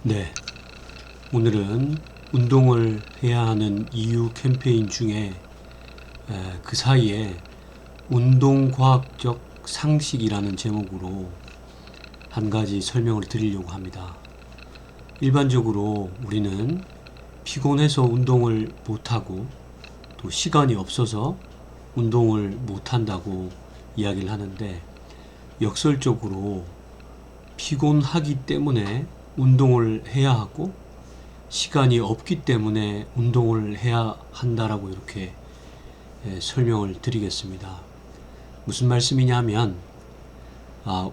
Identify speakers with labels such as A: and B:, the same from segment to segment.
A: 네, 오늘은 운동을 해야 하는 이유 캠페인 중에 그 사이에 운동과학적 상식이라는 제목으로 한 가지 설명을 드리려고 합니다. 일반적으로 우리는 피곤해서 운동을 못하고 또 시간이 없어서 운동을 못한다고 이야기를 하는데, 역설적으로 피곤하기 때문에 운동을 해야 하고 시간이 없기 때문에 운동을 해야 한다라고 이렇게 설명을 드리겠습니다. 무슨 말씀이냐면,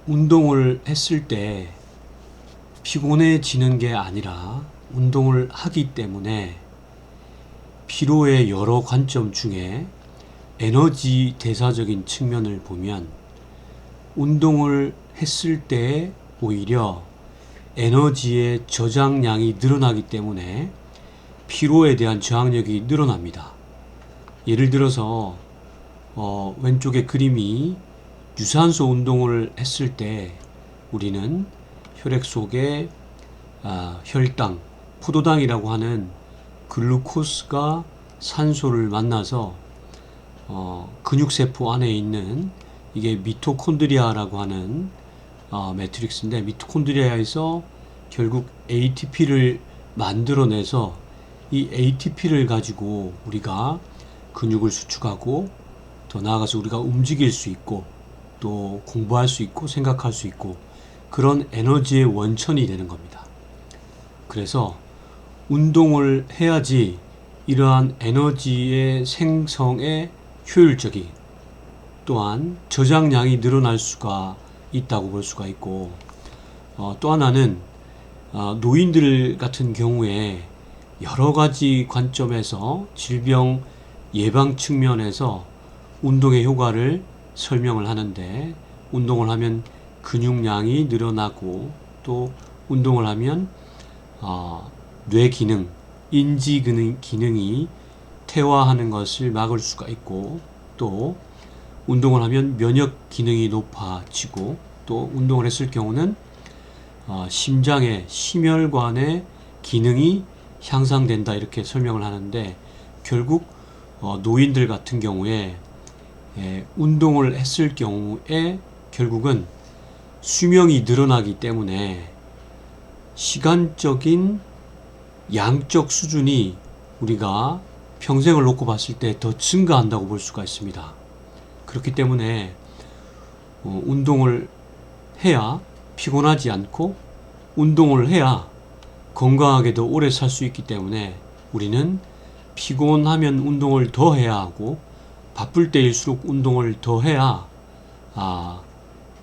A: 운동을 했을 때 피곤해지는 게 아니라 운동을 하기 때문에 피로의 여러 관점 중에 에너지 대사적인 측면을 보면 운동을 했을 때 오히려 에너지의 저장량이 늘어나기 때문에 피로에 대한 저항력이 늘어납니다. 예를 들어서 왼쪽의 그림이 유산소 운동을 했을 때 우리는 혈액 속에 혈당, 포도당이라고 하는 글루코스가 산소를 만나서 근육세포 안에 있는, 이게 미토콘드리아라고 하는 매트릭스인데, 미토콘드리아에서 결국 ATP를 만들어내서 이 ATP를 가지고 우리가 근육을 수축하고 더 나아가서 우리가 움직일 수 있고 또 공부할 수 있고 생각할 수 있고, 그런 에너지의 원천이 되는 겁니다. 그래서 운동을 해야지 이러한 에너지의 생성에 효율적이, 또한 저장량이 늘어날 수가 있다고 볼 수가 있고, 또 하나는 노인들 같은 경우에 여러 가지 관점에서 질병 예방 측면에서 운동의 효과를 설명을 하는데, 운동을 하면 근육량이 늘어나고 또 운동을 하면 뇌 기능, 인지 기능이 퇴화하는 것을 막을 수가 있고, 또 운동을 하면 면역 기능이 높아지고, 또 운동을 했을 경우는 심장의 심혈관의 기능이 향상된다, 이렇게 설명을 하는데, 결국 노인들 같은 경우에 운동을 했을 경우에 결국은 수명이 늘어나기 때문에 시간적인 양적 수준이 우리가 평생을 놓고 봤을 때 더 증가한다고 볼 수가 있습니다. 그렇기 때문에 운동을 해야 피곤하지 않고, 운동을 해야 건강하게도 오래 살 수 있기 때문에 우리는 피곤하면 운동을 더 해야 하고, 바쁠 때일수록 운동을 더 해야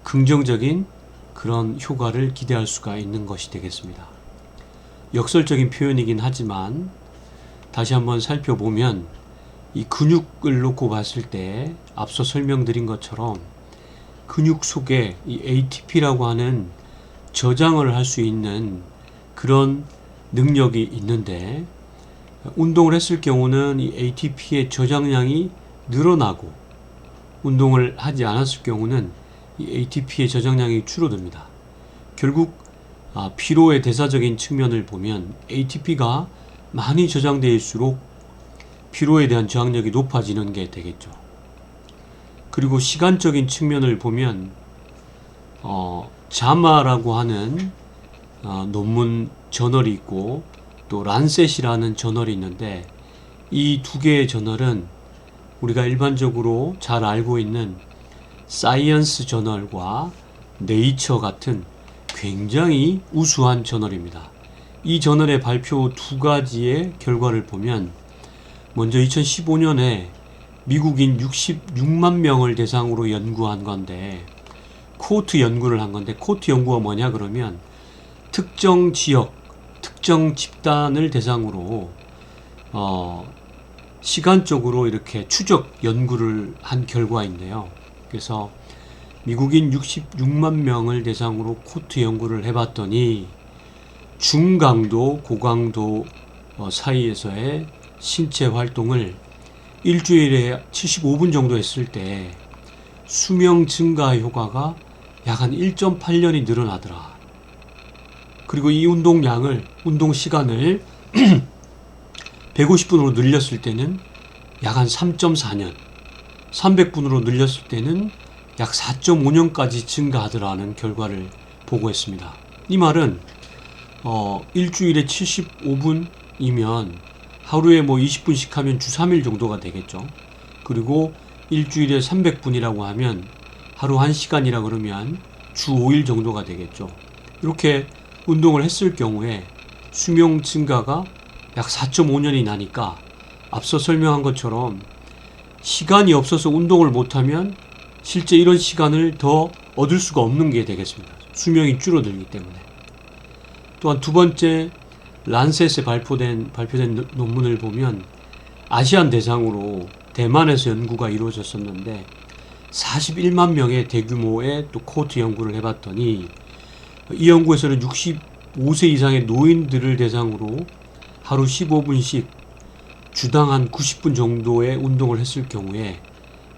A: 긍정적인 그런 효과를 기대할 수가 있는 것이 되겠습니다. 역설적인 표현이긴 하지만 다시 한번 살펴보면, 이 근육을 놓고 봤을 때 앞서 설명드린 것처럼 근육 속에 이 ATP라고 하는 저장을 할 수 있는 그런 능력이 있는데, 운동을 했을 경우는 이 ATP의 저장량이 늘어나고, 운동을 하지 않았을 경우는 이 ATP의 저장량이 줄어듭니다. 결국 피로의 대사적인 측면을 보면 ATP가 많이 저장될수록 피로에 대한 저항력이 높아지는 게 되겠죠. 그리고 시간적인 측면을 보면 자마라고 하는 논문 저널이 있고, 또 란셋이라는 저널이 있는데, 이 두 개의 저널은 우리가 일반적으로 잘 알고 있는 사이언스 저널과 네이처 같은 굉장히 우수한 저널입니다. 이 저널의 발표 두 가지의 결과를 보면, 먼저 2015년에 미국인 66만 명을 대상으로 연구한 건데, 코호트 연구를 한 건데, 코호트 연구가 뭐냐 그러면 특정 지역, 특정 집단을 대상으로 시간적으로 이렇게 추적 연구를 한 결과인데요. 그래서 미국인 66만 명을 대상으로 코호트 연구를 해봤더니 중강도, 고강도 사이에서의 신체 활동을 일주일에 75분 정도 했을 때 수명 증가 효과가 약 한 1.8년이 늘어나더라. 그리고 이 운동량을, 운동 시간을 150분으로 늘렸을 때는 약 한 3.4년, 300분으로 늘렸을 때는 약 4.5년까지 증가하더라는 결과를 보고했습니다. 이 말은 일주일에 75분이면 하루에 20분씩 하면 주 3일 정도가 되겠죠. 그리고 일주일에 300분이라고 하면 하루 1시간이라 그러면 주 5일 정도가 되겠죠. 이렇게 운동을 했을 경우에 수명 증가가 약 4.5년이 나니까 앞서 설명한 것처럼 시간이 없어서 운동을 못하면 실제 이런 시간을 더 얻을 수가 없는 게 되겠습니다. 수명이 줄어들기 때문에. 또한 두 번째, 란셋에 발표된 논문을 보면 아시안 대상으로 대만에서 연구가 이루어졌었는데 41만 명의 대규모의 또 코호트 연구를 해봤더니 이 연구에서는 65세 이상의 노인들을 대상으로 하루 15분씩 주당 한 90분 정도의 운동을 했을 경우에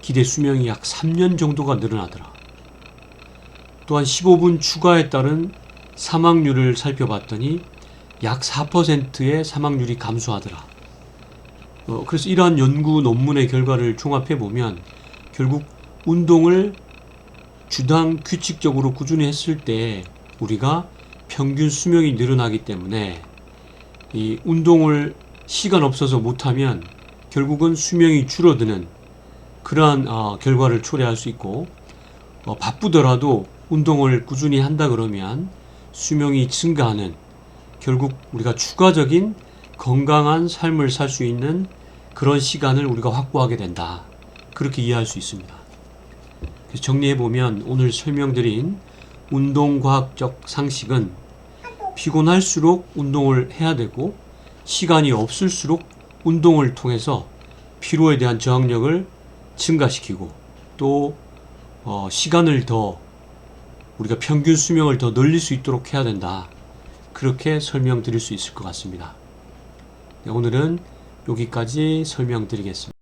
A: 기대 수명이 약 3년 정도가 늘어나더라. 또한 15분 추가에 따른 사망률을 살펴봤더니 약 4%의 사망률이 감소하더라. 그래서 이러한 연구 논문의 결과를 종합해 보면 결국 운동을 주당 규칙적으로 꾸준히 했을 때 우리가 평균 수명이 늘어나기 때문에 이 운동을 시간 없어서 못하면 결국은 수명이 줄어드는 그러한 결과를 초래할 수 있고, 바쁘더라도 운동을 꾸준히 한다 그러면 수명이 증가하는, 결국 우리가 추가적인 건강한 삶을 살 수 있는 그런 시간을 우리가 확보하게 된다. 그렇게 이해할 수 있습니다. 그래서 정리해보면 오늘 설명드린 운동과학적 상식은 피곤할수록 운동을 해야 되고 시간이 없을수록 운동을 통해서 피로에 대한 저항력을 증가시키고 또 시간을 더 우리가 평균 수명을 더 늘릴 수 있도록 해야 된다. 그렇게 설명드릴 수 있을 것 같습니다. 오늘은 여기까지 설명드리겠습니다.